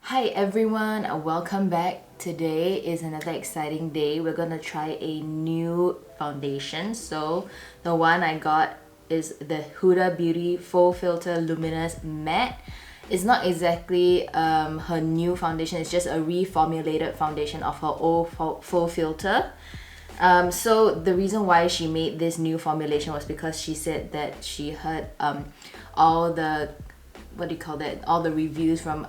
Hi everyone, welcome back. Today is another exciting day. We're gonna try a new foundation. So the one I got is the Huda Beauty Fauxfilter Luminous Matte. It's not exactly her new foundation, it's just a reformulated foundation of her old Fauxfilter. So the reason why she made this new formulation was because she said that she heard all the all the reviews from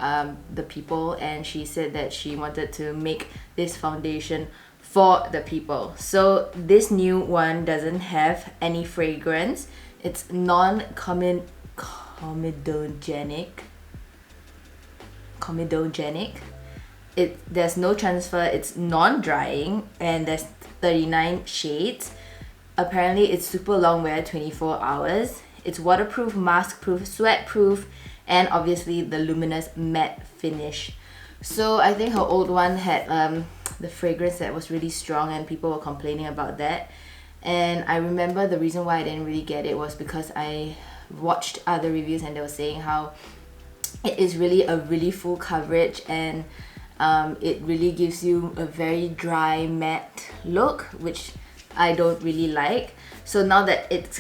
the people, and she said that she wanted to make this foundation for the people. So this new one doesn't have any fragrance. It's comedogenic. There's no transfer, it's non-drying, and there's 39 shades. Apparently it's super long wear, 24 hours. It's waterproof, mask proof, sweat proof, and obviously the luminous matte finish. So I think her old one had the fragrance that was really strong, and people were complaining about that. And I remember the reason why I didn't really get it was because I watched other reviews and they were saying how it is really a really full coverage, and it really gives you a very dry matte look, which I don't really like. So now that it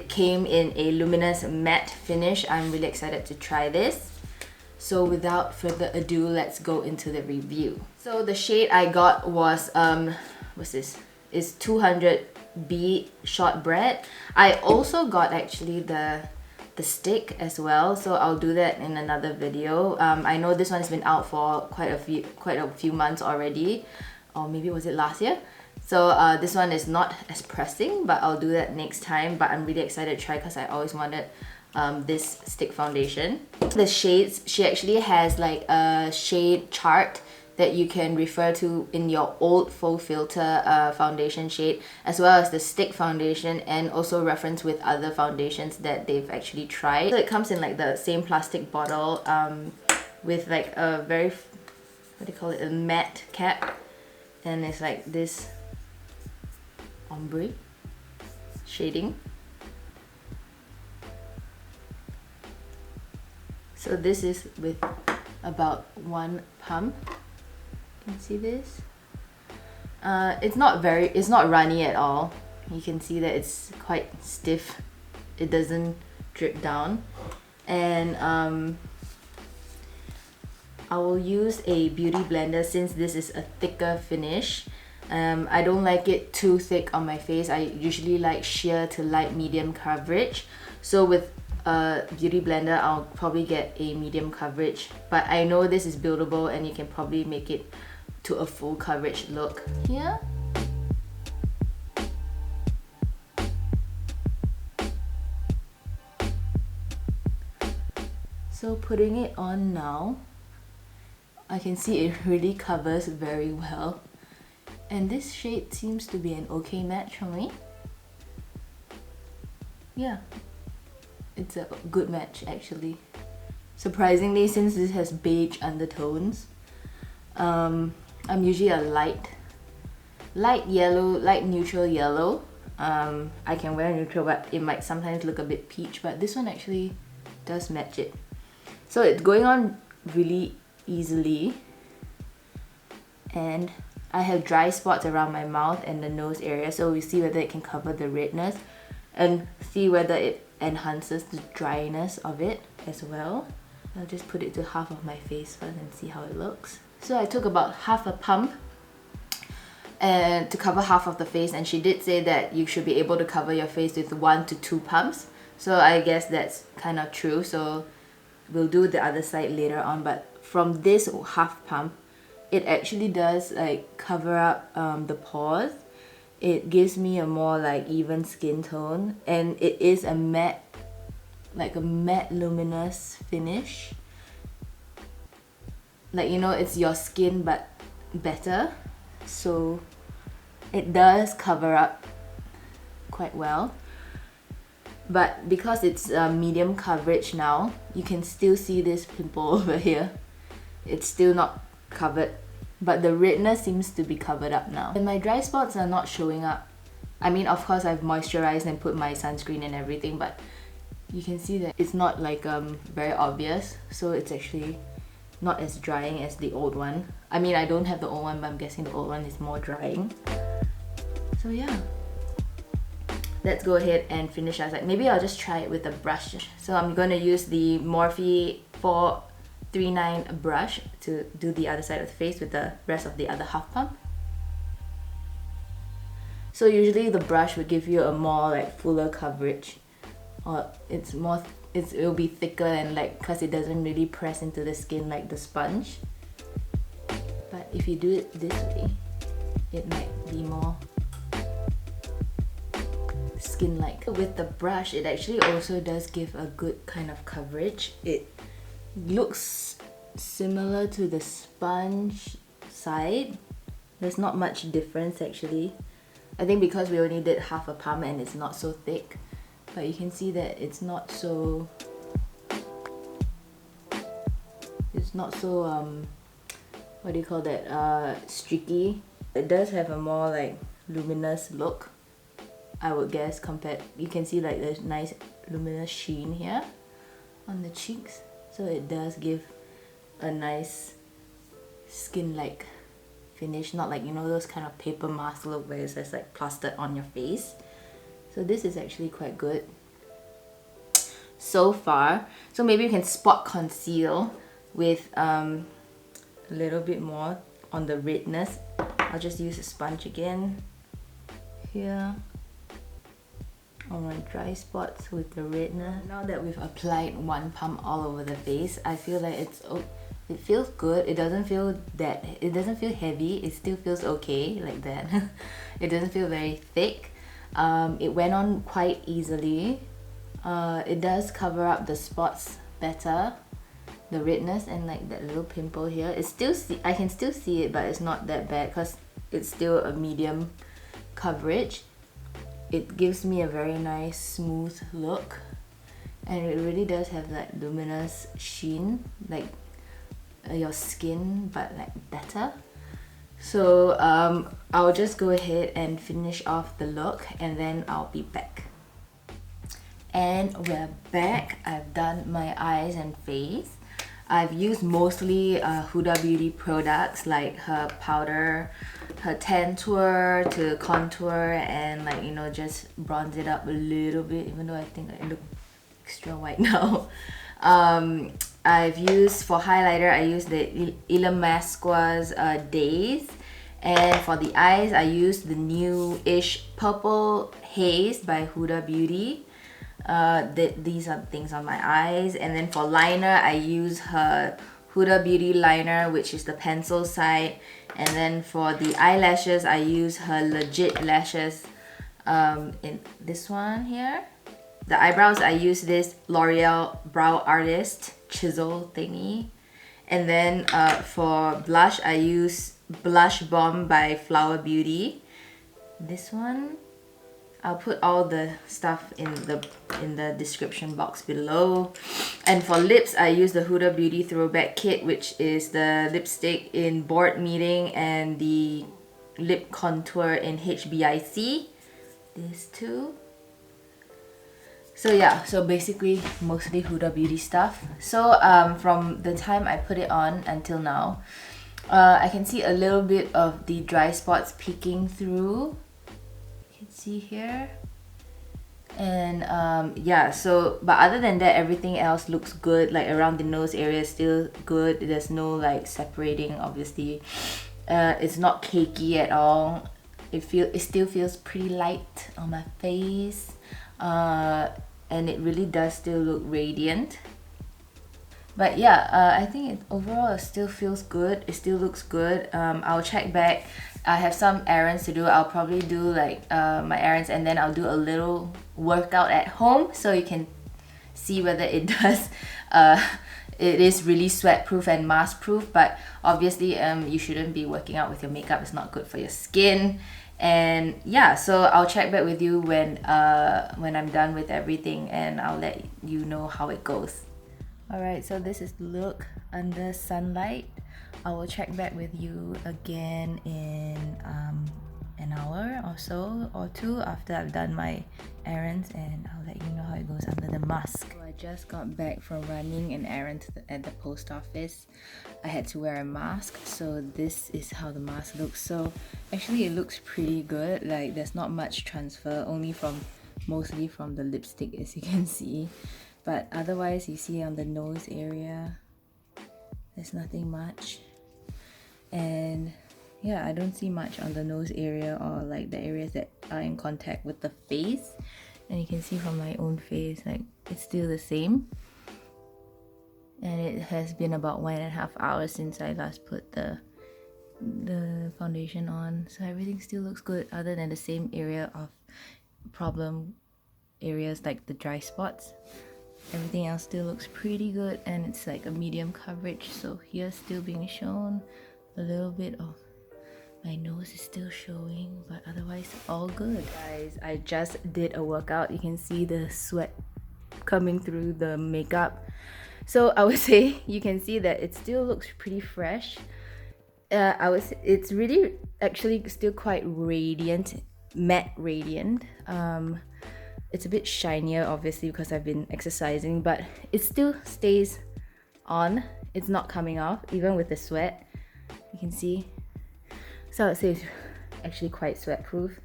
came in a luminous matte finish, I'm really excited to try this. So without further ado, let's go into the review. So the shade I got was what's this? Is 200B Shortbread. I also got actually the stick as well, so I'll do that in another video. I know this one's been out for quite a few months already, or maybe was it last year? So this one is not as pressing, but I'll do that next time. But I'm really excited to try because I always wanted this stick foundation. The shades, she actually has like a shade chart that you can refer to in your old Fauxfilter foundation shade, as well as the stick foundation, and also reference with other foundations that they've actually tried. So it comes in like the same plastic bottle with like a very, what do you call it, a matte cap, and it's like this ombre shading. So this is with about 1 pump. You can see this. It's not runny at all. You can see that it's quite stiff. It doesn't drip down. And I will use a beauty blender since this is a thicker finish. I don't like it too thick on my face. I usually like sheer to light medium coverage. So with a beauty blender, I'll probably get a medium coverage. But I know this is buildable and you can probably make it to a full coverage look here. So putting it on now, I can see it really covers very well. And this shade seems to be an okay match for me. Yeah, it's a good match actually. Surprisingly, since this has beige undertones, I'm usually a light yellow, light neutral yellow. I can wear neutral, but it might sometimes look a bit peach, but this one actually does match it. So it's going on really easily, and I have dry spots around my mouth and the nose area, so we see whether it can cover the redness and see whether it enhances the dryness of it as well. I'll just put it to half of my face first and see how it looks. So I took about half a pump and to cover half of the face, and she did say that you should be able to cover your face with 1 to 2 pumps. So I guess that's kind of true, so we'll do the other side later on. But from this half pump, it actually does like cover up the pores. It gives me a more like even skin tone, and it is a matte, like a matte luminous finish. Like, you know, it's your skin but better. So it does cover up quite well. But because it's medium coverage now, you can still see this pimple over here. It's still not covered, but the redness seems to be covered up now. And my dry spots are not showing up. I mean, of course I've moisturized and put my sunscreen and everything, but you can see that it's not like very obvious, so it's actually not as drying as the old one. I mean, I don't have the old one, but I'm guessing the old one is more drying. So yeah, let's go ahead and finish our side. Maybe I'll just try it with a brush. So I'm gonna use the Morphe 439 brush to do the other side of the face with the rest of the other half pump. So usually the brush would give you a more like fuller coverage, or it'll be thicker and like, because it doesn't really press into the skin like the sponge. But if you do it this way, it might be more skin-like. With the brush, it actually also does give a good kind of coverage. It looks similar to the sponge side. There's not much difference actually. I think because we only did half a pump and it's not so thick, but you can see that it's not so what do you call that, streaky. It does have a more like luminous look, I would guess, compared, you can see like there's nice luminous sheen here on the cheeks, so it does give a nice skin-like finish, not like, you know, those kind of paper mask look where it's just like plastered on your face. So this is actually quite good so far. So maybe you can spot conceal with a little bit more on the redness. I'll just use a sponge again here on my dry spots with the redness. Now that we've applied one pump all over the face, I feel like it feels good. It doesn't feel heavy. It still feels okay like that. It doesn't feel very thick. It went on quite easily. It does cover up the spots better, the redness and like that little pimple here. It's still I can still see it, but it's not that bad because it's still a medium coverage. It gives me a very nice smooth look, and it really does have that luminous sheen, like your skin, but like better. So I'll just go ahead and finish off the look and then I'll be back. And we're back. I've done my eyes and face. I've used mostly Huda Beauty products like her powder, her Tantour to contour and like, you know, just bronze it up a little bit, even though I think I look extra white now. I've used, for highlighter, I used the Illamasqua's Days, and for the eyes I used the new-ish purple Haze by Huda Beauty. These are things on my eyes. And then for liner I use her Huda Beauty liner, which is the pencil side. And then for the eyelashes I use her Legit lashes in this one here. The eyebrows I use this L'Oreal Brow Artist chisel thingy. And then for blush I use Blush Bomb by Flower Beauty. This one, I'll put all the stuff in the description box below. And for lips, I use the Huda Beauty Throwback Kit, which is the lipstick in Boardmeeting and the lip contour in H.B.I.C. These two. So yeah, so basically mostly Huda Beauty stuff. So from the time I put it on until now, I can see a little bit of the dry spots peeking through. See here, and yeah, so but other than that everything else looks good. Like around the nose area is still good. There's no like separating, obviously. It's not cakey at all. It still feels pretty light on my face, and it really does still look radiant. But yeah, I think overall it still feels good. It still looks good. I'll check back. I have some errands to do. I'll probably do like my errands, and then I'll do a little workout at home so you can see whether it does. It is really sweat proof and mask proof, but obviously you shouldn't be working out with your makeup. It's not good for your skin. And yeah, so I'll check back with you when I'm done with everything, and I'll let you know how it goes. Alright, so this is the look under sunlight. I will check back with you again in an hour or so or two after I've done my errands, and I'll let you know how it goes under the mask. So I I just got back from running an errand at the post office. I had to wear a mask, so this is how the mask looks. So actually it looks pretty good. Like there's not much transfer, mostly from the lipstick, as you can see. But otherwise, you see on the nose area, there's nothing much. And yeah, I don't see much on the nose area or like the areas that are in contact with the face. And you can see from my own face, like it's still the same. And it has been about 1.5 hours since I last put the foundation on, so everything still looks good other than the same area of problem areas like the dry spots. Everything else still looks pretty good, and it's like a medium coverage. So here's still being shown, a little bit of my nose is still showing, but otherwise all good. Guys, I just did a workout. You can see the sweat coming through the makeup. So I would say you can see that it still looks pretty fresh. It's really actually still quite radiant, matte radiant. It's a bit shinier obviously because I've been exercising, but it still stays on. It's not coming off even with the sweat. You can see. So I would say it's actually quite sweat proof.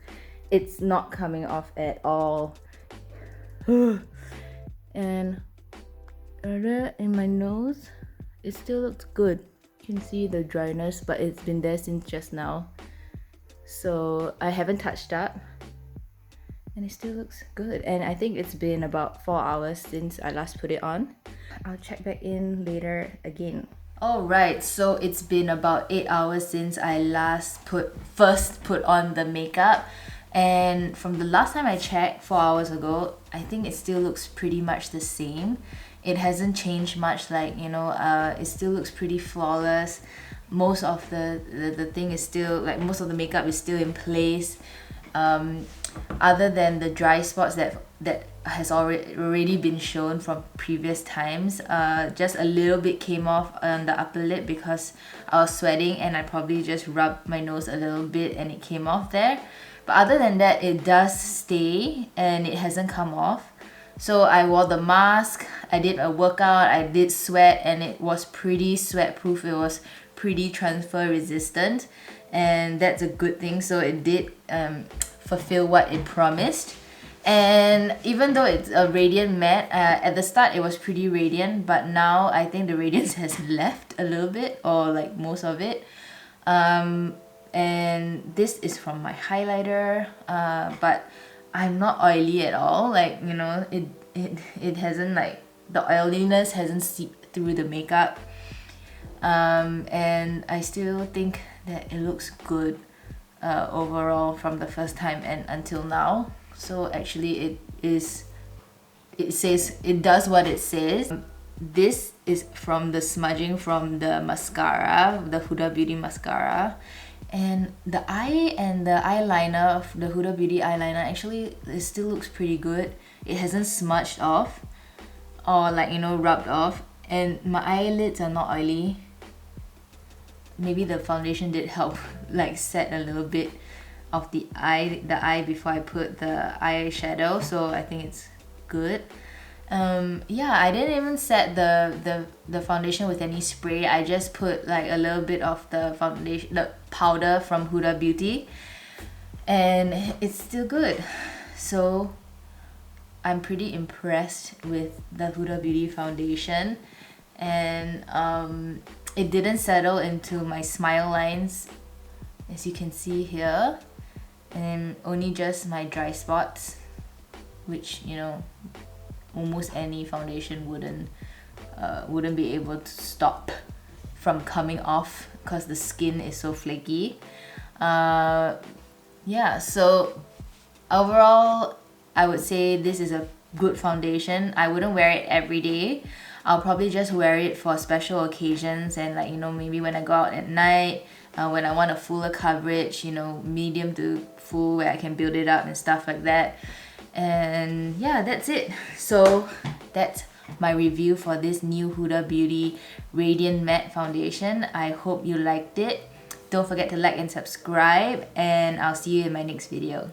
It's not coming off at all. And in my nose, it still looks good. You can see the dryness, but it's been there since just now. So I haven't touched up. And it still looks good. And I think it's been about 4 hours since I last put it on. I'll check back in later again. Alright, so it's been about 8 hours since I first put on the makeup. And from the last time I checked 4 hours ago, I think it still looks pretty much the same. It hasn't changed much, like, you know, it still looks pretty flawless. Most of the thing is still, like, most of the makeup is still in place. Other than the dry spots that has already been shown from previous times, just a little bit came off on the upper lip because I was sweating and I probably just rubbed my nose a little bit and it came off there. But other than that, it does stay and it hasn't come off. So I wore the mask, I did a workout, I did sweat, and it was pretty sweat proof. It was pretty transfer resistant, and that's a good thing. So it did fulfill what it promised. And even though it's a radiant matte, at the start it was pretty radiant, but now I think the radiance has left a little bit, or like most of it. And this is from my highlighter, but I'm not oily at all. Like, you know, it hasn't, like, the oiliness hasn't seeped through the makeup. And I still think that it looks good overall from the first time and until now. So actually it says, it does what it says. This is from the smudging from the mascara, the Huda Beauty mascara. And the eye and the eyeliner of the Huda Beauty eyeliner, actually it still looks pretty good. It hasn't smudged off or, like, you know, rubbed off. And my eyelids are not oily. Maybe the foundation did help, like, set a little bit of the eye before I put the eyeshadow, so I think it's good. Yeah, I didn't even set the foundation with any spray. I just put like a little bit of the foundation, the powder from Huda Beauty, and it's still good. So I'm pretty impressed with the Huda Beauty foundation, and it didn't settle into my smile lines, as you can see here, and only just my dry spots, which, you know, almost any foundation wouldn't be able to stop from coming off because the skin is so flaky. Yeah, so overall I would say this is a good foundation. I wouldn't wear it every day. I'll probably just wear it for special occasions, and, like, you know, maybe when I go out at night, when I want a fuller coverage, you know, medium to full, where I can build it up and stuff like that. And yeah, that's it. So that's my review for this new Huda Beauty Radiant Matte Foundation. I hope you liked it. Don't forget to like and subscribe, and I'll see you in my next video.